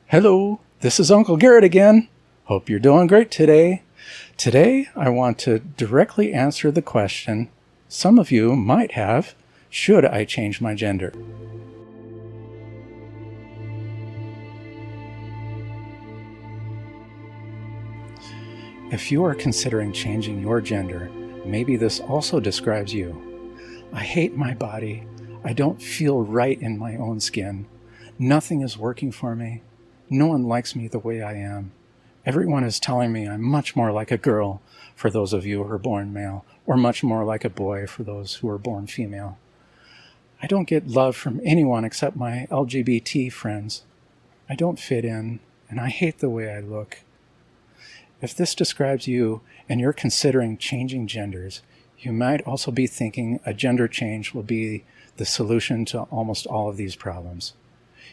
Hello, this is Uncle Garrett again. Hope you're doing great today. Today, I want to directly answer the question some of you might have, should I change my gender? If you are considering changing your gender, maybe this also describes you. I hate my body. I don't feel right in my own skin. Nothing is working for me. No one likes me the way I am. Everyone is telling me I'm much more like a girl for those of you who are born male, or much more like a boy for those who are born female. I don't get love from anyone except my LGBT friends. I don't fit in, and I hate the way I look. If this describes you and you're considering changing genders, you might also be thinking a gender change will be the solution to almost all of these problems.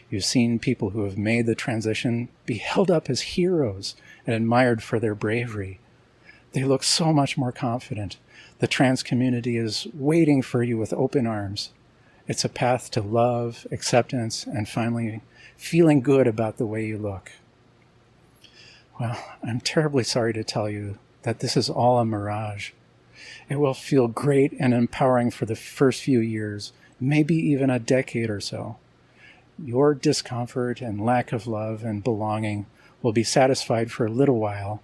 You've seen people who have made the transition be held up as heroes and admired for their bravery. They look so much more confident. The trans community is waiting for you with open arms. It's a path to love, acceptance, and finally feeling good about the way you look. Well, I'm terribly sorry to tell you that this is all a mirage. It will feel great and empowering for the first few years, maybe even a decade or so. Your discomfort and lack of love and belonging will be satisfied for a little while,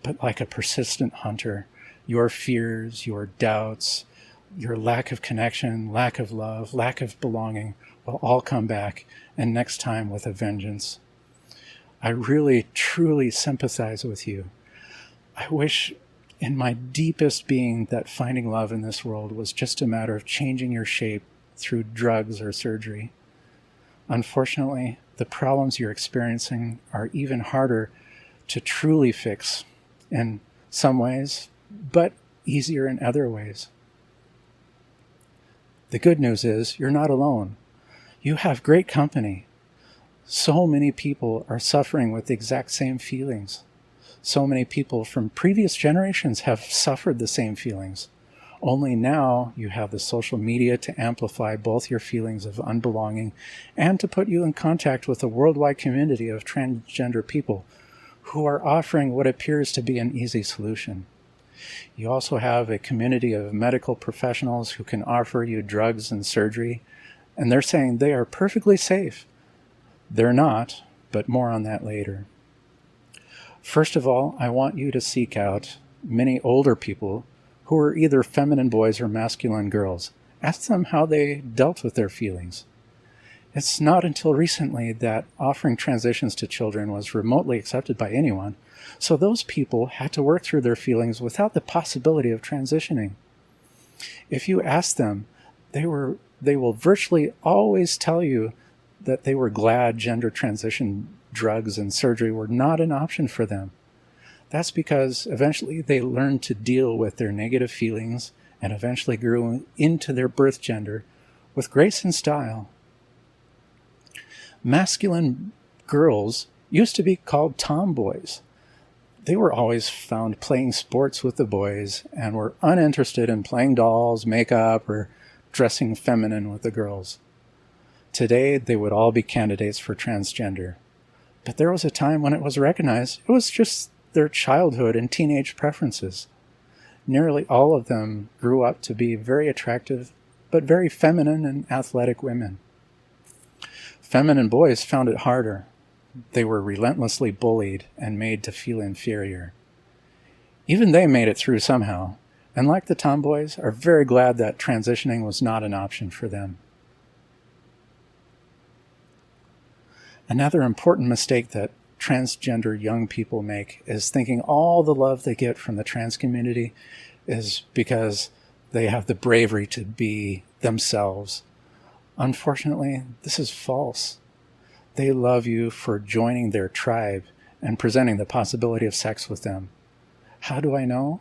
but like a persistent hunter, your fears, your doubts, your lack of connection, lack of love, lack of belonging will all come back, and next time with a vengeance. I really, truly sympathize with you. I wish in my deepest being that finding love in this world was just a matter of changing your shape through drugs or surgery. Unfortunately, the problems you're experiencing are even harder to truly fix in some ways, but easier in other ways. The good news is you're not alone. You have great company. So many people are suffering with the exact same feelings. So many people from previous generations have suffered the same feelings. Only now you have the social media to amplify both your feelings of unbelonging and to put you in contact with a worldwide community of transgender people who are offering what appears to be an easy solution. You also have a community of medical professionals who can offer you drugs and surgery, and they're saying they are perfectly safe. They're not, but more on that later. First of all, I want you to seek out many older people who are either feminine boys or masculine girls. Ask them how they dealt with their feelings. It's not until recently that offering transitions to children was remotely accepted by anyone, so those people had to work through their feelings without the possibility of transitioning. If you ask them, they will virtually always tell you that they were glad gender transition drugs and surgery were not an option for them. That's because eventually they learned to deal with their negative feelings and eventually grew into their birth gender with grace and style. Masculine girls used to be called tomboys. They were always found playing sports with the boys and were uninterested in playing dolls, makeup, or dressing feminine with the girls. Today, they would all be candidates for transgender. But there was a time when it was recognized it was just their childhood and teenage preferences. Nearly all of them grew up to be very attractive, but very feminine and athletic women. Feminine boys found it harder. They were relentlessly bullied and made to feel inferior. Even they made it through somehow, and like the tomboys, are very glad that transitioning was not an option for them. Another important mistake that transgender young people make is thinking all the love they get from the trans community is because they have the bravery to be themselves. Unfortunately, this is false. They love you for joining their tribe and presenting the possibility of sex with them. How do I know?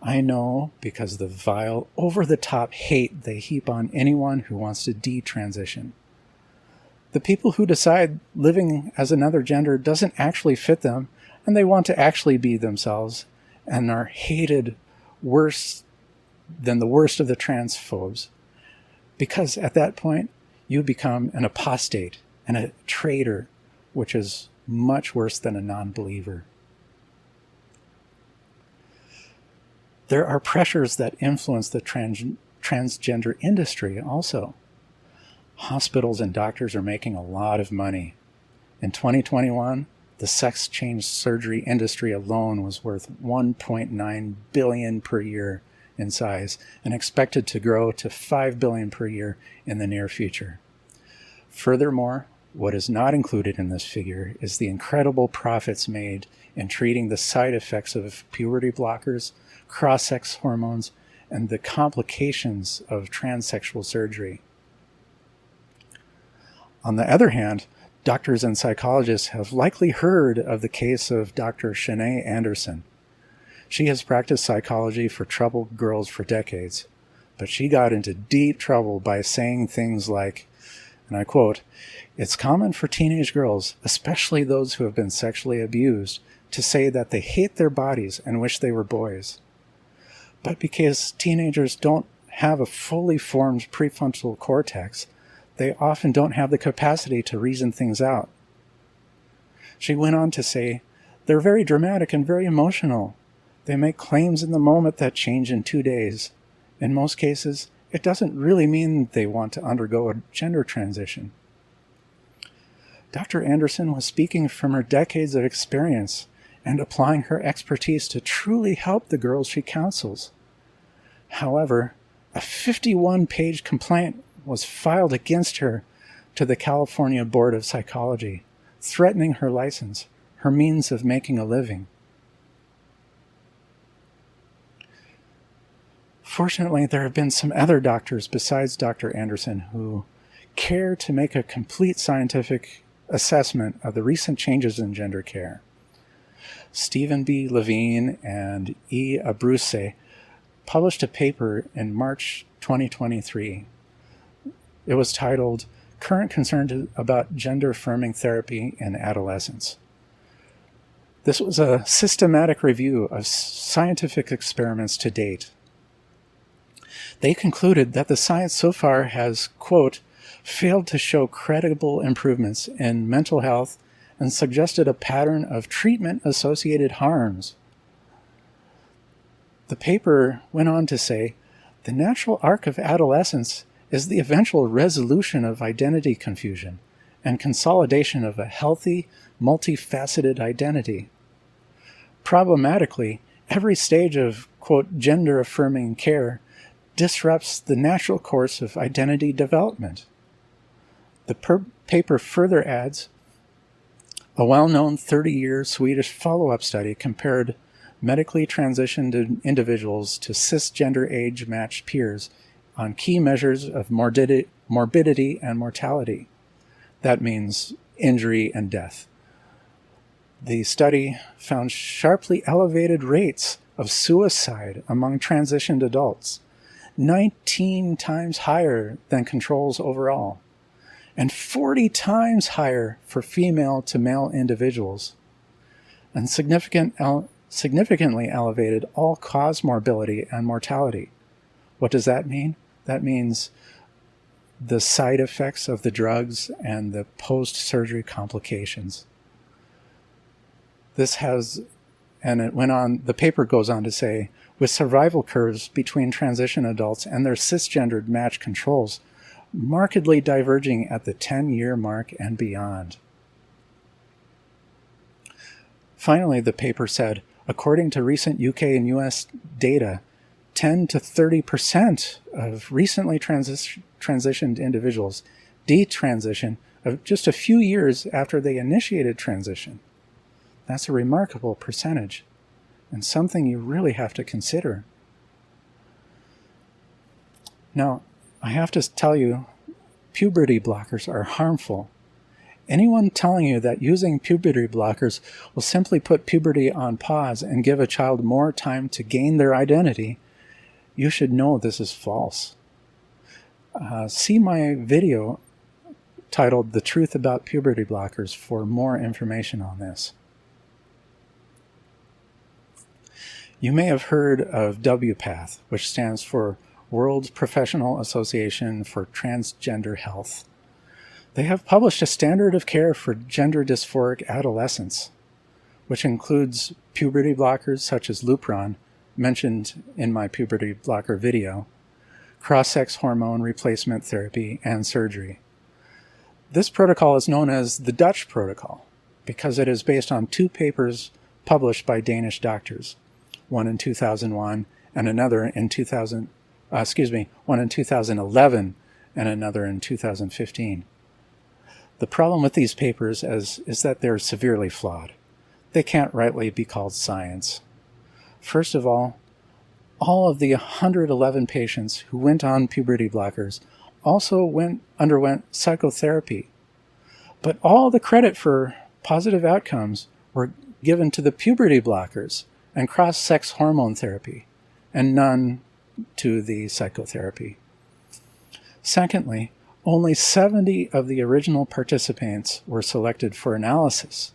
I know because the vile, over-the-top hate they heap on anyone who wants to detransition. The people who decide living as another gender doesn't actually fit them, and they want to actually be themselves, and are hated worse than the worst of the transphobes. Because at that point, you become an apostate and a traitor which is much worse than a non-believer. There are pressures that influence the transgender industry also. Hospitals and doctors are making a lot of money. In 2021, the sex change surgery industry alone was worth $1.9 billion per year in size and expected to grow to $5 billion per year in the near future. Furthermore, what is not included in this figure is the incredible profits made in treating the side effects of puberty blockers, cross-sex hormones, and the complications of transsexual surgery. On the other hand, doctors and psychologists have likely heard of the case of Dr. Shanae Anderson. She has practiced psychology for troubled girls for decades, but she got into deep trouble by saying things like, and I quote, "It's common for teenage girls, especially those who have been sexually abused, to say that they hate their bodies and wish they were boys. But because teenagers don't have a fully formed prefrontal cortex, they often don't have the capacity to reason things out." She went on to say, "They're very dramatic and very emotional. They make claims in the moment that change in 2 days. In most cases, it doesn't really mean they want to undergo a gender transition." Dr. Anderson was speaking from her decades of experience and applying her expertise to truly help the girls she counsels. However, a 51-page complaint was filed against her to the California Board of Psychology, threatening her license, her means of making a living. Fortunately, there have been some other doctors besides Dr. Anderson who care to make a complete scientific assessment of the recent changes in gender care. Stephen B. Levine and E. Abruzzi published a paper in March 2023. It was titled, "Current Concerns about Gender-Affirming Therapy in Adolescents." This was a systematic review of scientific experiments to date. They concluded that the science so far has, quote, "failed to show credible improvements in mental health and suggested a pattern of treatment-associated harms." The paper went on to say, "The natural arc of adolescence is the eventual resolution of identity confusion and consolidation of a healthy, multifaceted identity. Problematically, every stage of, quote, gender-affirming care disrupts the natural course of identity development." The paper further adds, "A well-known 30-year Swedish follow-up study compared medically transitioned individuals to cisgender age-matched peers on key measures of morbidity and mortality." That means injury and death. The study found sharply elevated rates of suicide among transitioned adults, 19 times higher than controls overall, and 40 times higher for female to male individuals, and significantly elevated all-cause morbidity and mortality. What does that mean? That means the side effects of the drugs and the post-surgery complications. And it went on, the paper goes on to say, with survival curves between transition adults and their cisgendered matched controls markedly diverging at the 10-year mark and beyond. Finally, the paper said, according to recent UK and US data, 10 to 30% of recently transitioned individuals detransition just a few years after they initiated transition. That's a remarkable percentage, and something you really have to consider. Now, I have to tell you, puberty blockers are harmful. Anyone telling you that using puberty blockers will simply put puberty on pause and give a child more time to gain their identity, you should know this is false. See my video titled "The Truth About Puberty Blockers" for more information on this. You may have heard of WPATH, which stands for World Professional Association for Transgender Health. They have published a standard of care for gender dysphoric adolescents, which includes puberty blockers such as Lupron, mentioned in my puberty blocker video, cross-sex hormone replacement therapy, and surgery. This protocol is known as the Dutch protocol because it is based on 2 papers published by Danish doctors, one in 2001 and another in one in 2011 and another in 2015. The problem with these papers is that they're severely flawed. They can't rightly be called science. First of all of the 111 patients who went on puberty blockers also underwent psychotherapy. But all the credit for positive outcomes were given to the puberty blockers and cross-sex hormone therapy, and none to the psychotherapy. Secondly, only 70 of the original participants were selected for analysis.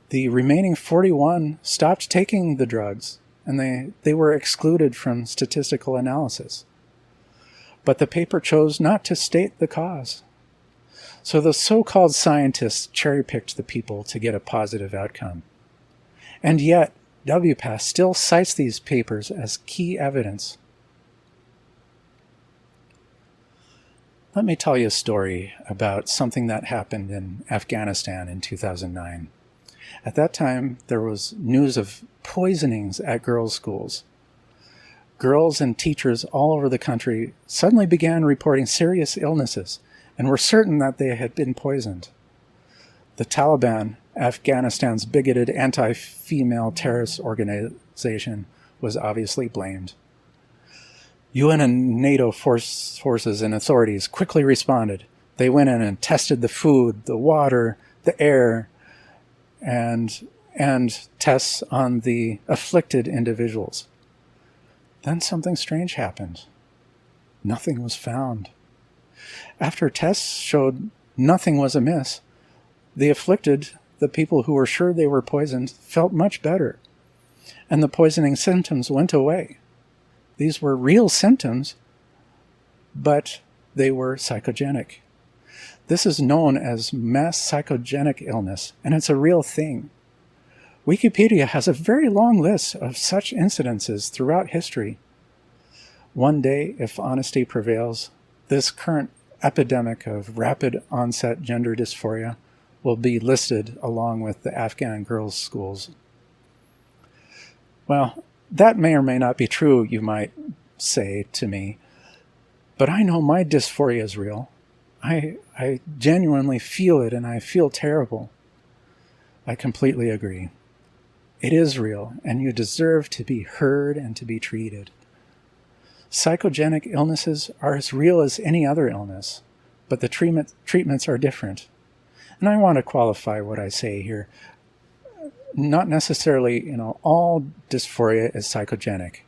The remaining 41 stopped taking the drugs, and they were excluded from statistical analysis. But the paper chose not to state the cause. So the so-called scientists cherry-picked the people to get a positive outcome. And yet, WPATH still cites these papers as key evidence. Let me tell you a story about something that happened in Afghanistan in 2009. At that time, there was news of poisonings at girls' schools. Girls and teachers all over the country suddenly began reporting serious illnesses and were certain that they had been poisoned. The Taliban, Afghanistan's bigoted anti-female terrorist organization, was obviously blamed. UN and NATO forces and authorities quickly responded. They went in and tested the food, the water, the air, and tests on the afflicted individuals. Then something strange happened. Nothing was found. After tests showed nothing was amiss, the afflicted, the people who were sure they were poisoned, felt much better, and the poisoning symptoms went away. These were real symptoms, but they were psychogenic. This is known as mass psychogenic illness, and it's a real thing. Wikipedia has a very long list of such incidences throughout history. One day, if honesty prevails, this current epidemic of rapid onset gender dysphoria will be listed along with the Afghan girls' schools. Well, that may or may not be true, you might say to me, but I know my dysphoria is real. I genuinely feel it, and I feel terrible. I completely agree. It is real, and you deserve to be heard and to be treated. Psychogenic illnesses are as real as any other illness, but the treatments are different. And I want to qualify what I say here. Not necessarily, all dysphoria is psychogenic.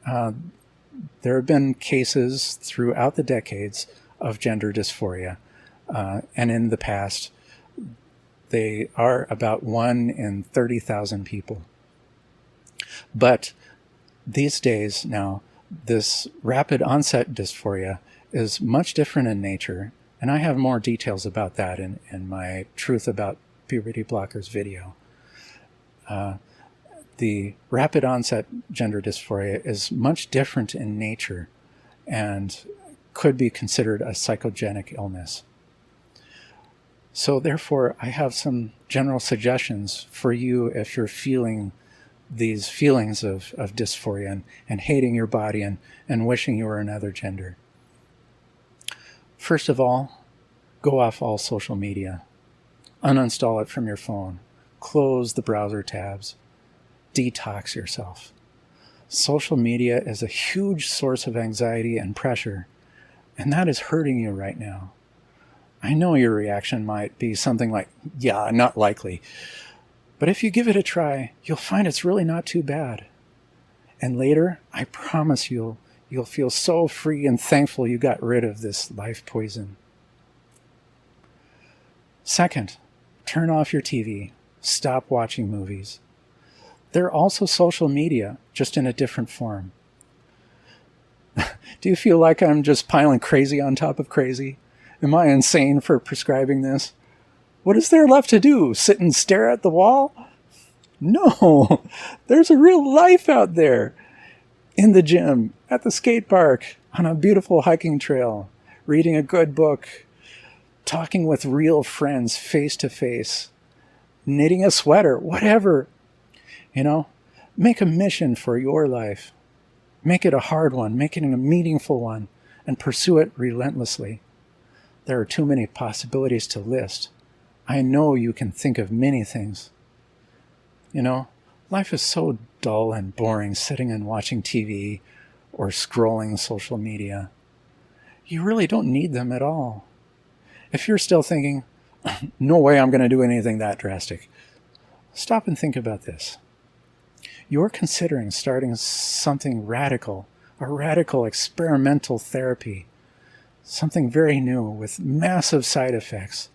There have been cases throughout the decades of gender dysphoria, and in the past, they are about 1 in 30,000 people. But these days now, this rapid onset dysphoria is much different in nature, and I have more details about that in my Truth About Puberty Blockers video. The rapid onset gender dysphoria is much different in nature and could be considered a psychogenic illness. So therefore, I have some general suggestions for you if you're feeling these feelings of dysphoria and hating your body and wishing you were another gender. First of all, go off all social media. Uninstall it from your phone. Close the browser tabs. Detox yourself. Social media is a huge source of anxiety and pressure, and that is hurting you right now. I know your reaction might be something like, yeah, not likely. But if you give it a try, you'll find it's really not too bad. And later, I promise you'll feel so free and thankful you got rid of this life poison. Second, turn off your TV. Stop watching movies. They're also social media, just in a different form. Do you feel like I'm just piling crazy on top of crazy? Am I insane for prescribing this? What is there left to do? Sit and stare at the wall? No, there's a real life out there. In the gym, at the skate park, on a beautiful hiking trail, reading a good book, talking with real friends face to face, knitting a sweater, whatever. Make a mission for your life. Make it a hard one, make it a meaningful one, and pursue it relentlessly. There are too many possibilities to list. I know you can think of many things. Life is so dull and boring sitting and watching TV or scrolling social media. You really don't need them at all. If you're still thinking, no way I'm going to do anything that drastic, stop and think about this. You're considering starting something radical, a radical experimental therapy, something very new with massive side effects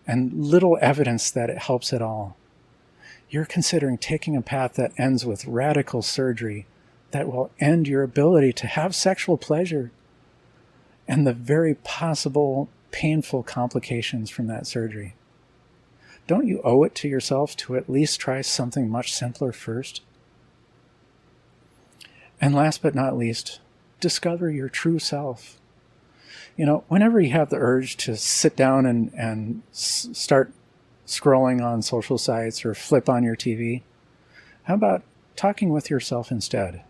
and little evidence that it helps at all. You're considering taking a path that ends with radical surgery that will end your ability to have sexual pleasure and the very possible painful complications from that surgery. Don't you owe it to yourself to at least try something much simpler first? And last but not least, discover your true self. Whenever you have the urge to sit down and start scrolling on social sites or flip on your TV, how about talking with yourself instead?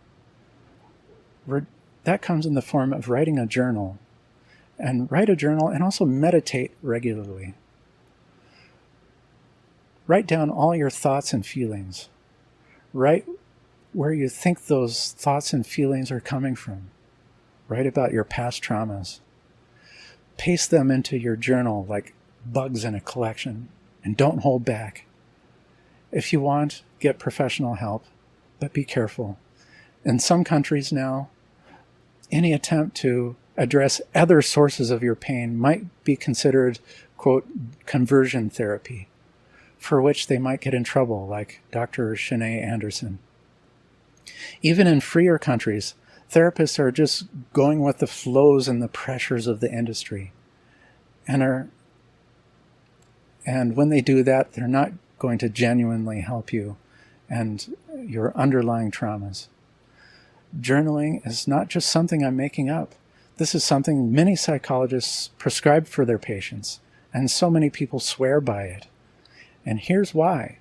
That comes in the form of writing a journal. And write a journal and also meditate regularly. Write down all your thoughts and feelings. Write where you think those thoughts and feelings are coming from. Write about your past traumas. Paste them into your journal like bugs in a collection, and don't hold back. If you want, get professional help, but be careful. In some countries now, any attempt to address other sources of your pain might be considered, quote, conversion therapy, for which they might get in trouble, like Dr. Shanae Anderson. Even in freer countries, therapists are just going with the flows and the pressures of the industry. And when they do that, they're not going to genuinely help you and your underlying traumas. Journaling is not just something I'm making up. This is something many psychologists prescribe for their patients, and so many people swear by it. And here's why.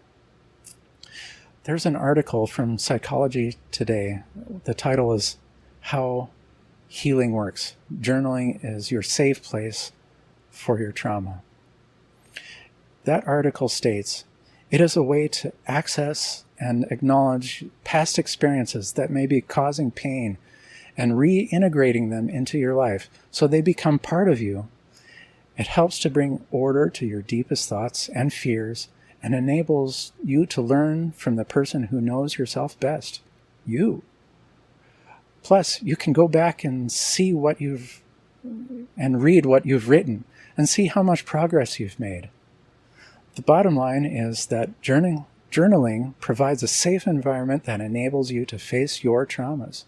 There's an article from Psychology Today. The title is How Healing Works. Journaling is your safe place for your trauma. That article states, it is a way to access and acknowledge past experiences that may be causing pain and reintegrating them into your life so they become part of you. It helps to bring order to your deepest thoughts and fears and enables you to learn from the person who knows yourself best, you. Plus, you can go back and see and read what you've written and see how much progress you've made. The bottom line is that journaling provides a safe environment that enables you to face your traumas.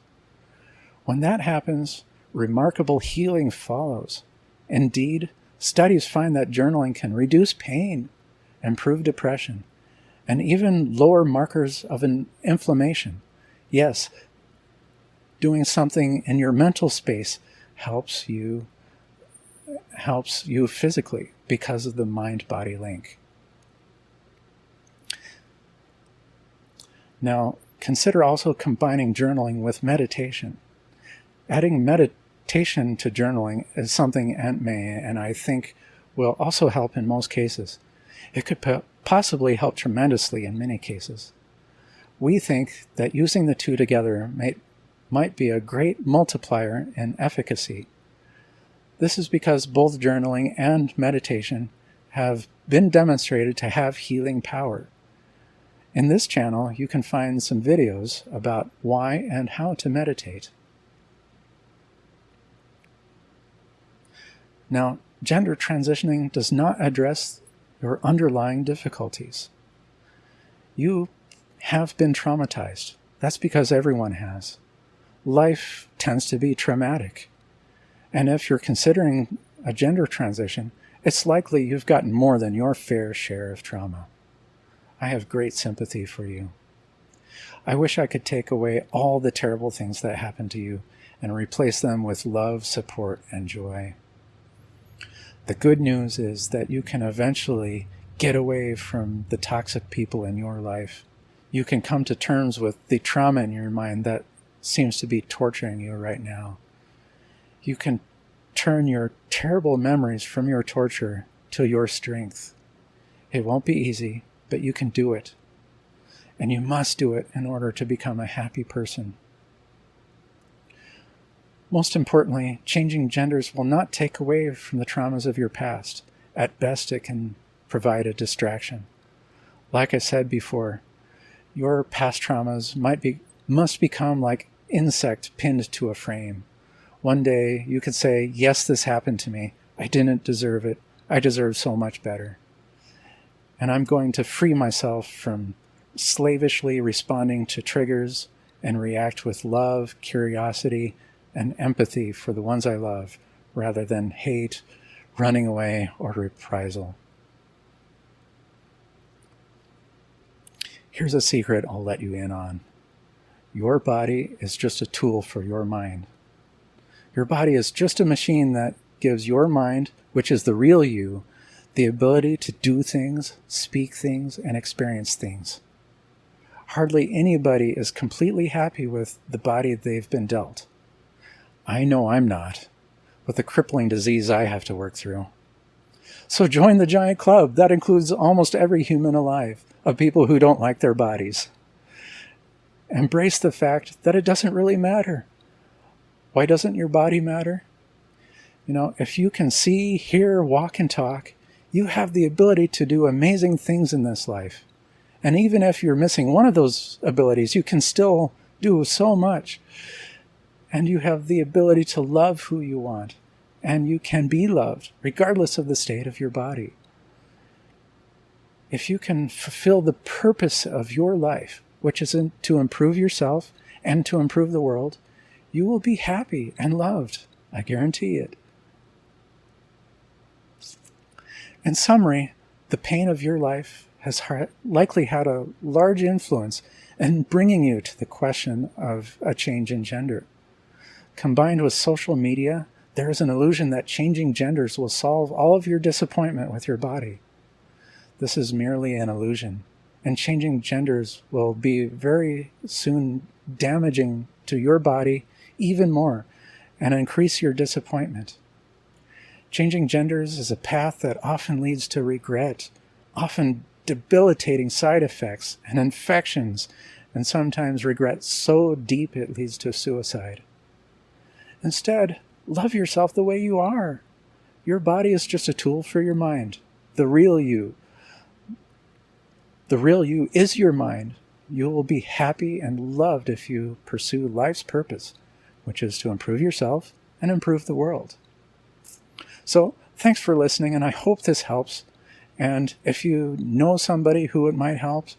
When that happens, remarkable healing follows. Indeed, studies find that journaling can reduce pain, improve depression, and even lower markers of inflammation. Yes, doing something in your mental space helps you physically because of the mind-body link. Now, consider also combining journaling with meditation. Adding meditation to journaling is something Aunt May and I think will also help in most cases. It could possibly help tremendously in many cases. We think that using the two together might be a great multiplier in efficacy. This is because both journaling and meditation have been demonstrated to have healing power. In this channel, you can find some videos about why and how to meditate. Now, gender transitioning does not address your underlying difficulties. You have been traumatized. That's because everyone has. Life tends to be traumatic. And if you're considering a gender transition, it's likely you've gotten more than your fair share of trauma. I have great sympathy for you. I wish I could take away all the terrible things that happened to you and replace them with love, support, and joy. The good news is that you can eventually get away from the toxic people in your life. You can come to terms with the trauma in your mind that seems to be torturing you right now. You can turn your terrible memories from your torture to your strength. It won't be easy, but you can do it. And you must do it in order to become a happy person. Most importantly, changing genders will not take away from the traumas of your past. At best, it can provide a distraction. Like I said before, your past traumas must become like insect pinned to a frame. One day you could say, yes, this happened to me. I didn't deserve it. I deserve so much better. And I'm going to free myself from slavishly responding to triggers and react with love, curiosity, and empathy for the ones I love, rather than hate, running away, or reprisal. Here's a secret I'll let you in on. Your body is just a tool for your mind. Your body is just a machine that gives your mind, which is the real you, the ability to do things, speak things, and experience things. Hardly anybody is completely happy with the body they've been dealt. I know I'm not, with the crippling disease I have to work through. So join the giant club. That includes almost every human alive, of people who don't like their bodies. Embrace the fact that it doesn't really matter. Why doesn't your body matter? If you can see, hear, walk, and talk, you have the ability to do amazing things in this life. And even if you're missing one of those abilities, you can still do so much. And you have the ability to love who you want. And you can be loved, regardless of the state of your body. If you can fulfill the purpose of your life, which is to improve yourself and to improve the world, you will be happy and loved. I guarantee it. In summary, the pain of your life has likely had a large influence in bringing you to the question of a change in gender. Combined with social media, there is an illusion that changing genders will solve all of your disappointment with your body. This is merely an illusion, and changing genders will be very soon damaging to your body even more and increase your disappointment. Changing genders is a path that often leads to regret, often debilitating side effects and infections, and sometimes regret so deep it leads to suicide. Instead, love yourself the way you are. Your body is just a tool for your mind. The real you. The real you is your mind. You will be happy and loved if you pursue life's purpose, which is to improve yourself and improve the world. So, thanks for listening, and I hope this helps. And if you know somebody who it might help,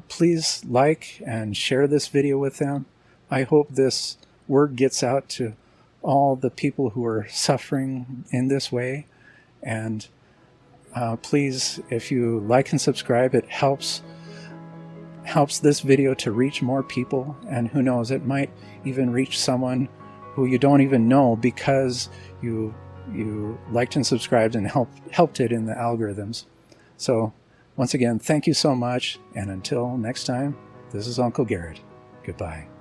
please like and share this video with them. I hope this word gets out to all the people who are suffering in this way. And please, if you like and subscribe, it helps this video to reach more people. And who knows, it might even reach someone who you don't even know because you liked and subscribed and helped it in the algorithms. So once again, thank you so much. And until next time, this is Uncle Garrett. Goodbye.